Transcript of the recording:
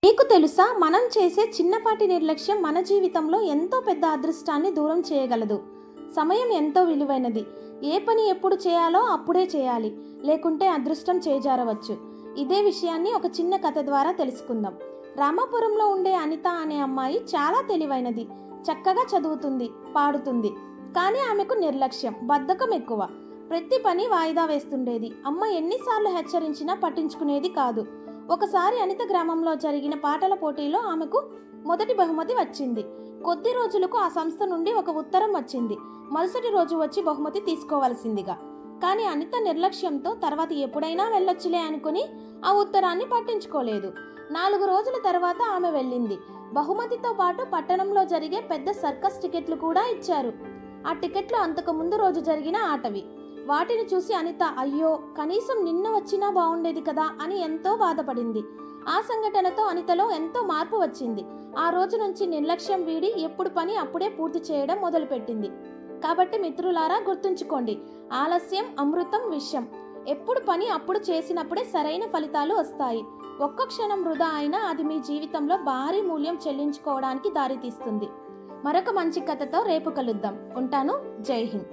మీకు తెలుసా, మనం చేసే చిన్నపాటి నిర్లక్ష్యం మన జీవితంలో ఎంతో పెద్ద అదృష్టాన్ని దూరం చేయగలదు. సమయం ఎంతో విలువైనది. ఏ పని ఎప్పుడు చేయాలో అప్పుడే చేయాలి, లేకుంటే అదృష్టం చేజారవచ్చు. ఇదే విషయాన్ని ఒక చిన్న కథ ద్వారా తెలుసుకుందాం. రామాపురంలో ఉండే అనిత అనే అమ్మాయి చాలా తెలివైనది. చక్కగా చదువుతుంది, పాడుతుంది. కానీ ఆమెకు నిర్లక్ష్యం, బద్ధకం ఎక్కువ. ప్రతి పని వాయిదా వేస్తుండేది. అమ్మ ఎన్నిసార్లు హెచ్చరించినా పట్టించుకునేది కాదు. ఒకసారి అనిత గ్రామంలో జరిగిన పాటల పోటీలో ఆమెకు మొదటి బహుమతి వచ్చింది. కొద్ది రోజులకు ఆ సంస్థ నుండి ఒక ఉత్తరం వచ్చింది. మరుసటి రోజు వచ్చి బహుమతి తీసుకోవాల్సిందిగా. కానీ అనిత నిర్లక్ష్యంతో తర్వాత ఎప్పుడైనా వెళ్ళొచ్చులే అనుకుని ఆ ఉత్తరాన్ని పట్టించుకోలేదు. 4 రోజుల తర్వాత ఆమె వెళ్ళింది. బహుమతితో పాటు పట్టణంలో జరిగే పెద్ద సర్కస్ టికెట్లు కూడా ఇచ్చారు. ఆ టికెట్లు అంతకు ముందు రోజు జరిగిన ఆటవి. వాటిని చూసి అనిత, అయ్యో, కనీసం నిన్న వచ్చినా బాగుండేది కదా అని ఎంతో బాధపడింది. ఆ సంఘటనతో అనితలో ఎంతో మార్పు వచ్చింది. ఆ రోజు నుంచి నిర్లక్ష్యం వీడి ఎప్పుడు పని అప్పుడే పూర్తి చేయడం మొదలుపెట్టింది. కాబట్టి మిత్రులారా, గుర్తుంచుకోండి, ఆలస్యం అమృతం విషం. ఎప్పుడు పని అప్పుడు చేసినప్పుడే సరైన ఫలితాలు వస్తాయి. ఒక్క క్షణం వృధా అయినా అది మీ జీవితంలో భారీ మూల్యం చెల్లించుకోవడానికి దారితీస్తుంది. మరొక మంచి కథతో రేపు కలుద్దాం. ఉంటాను. జై హింద్.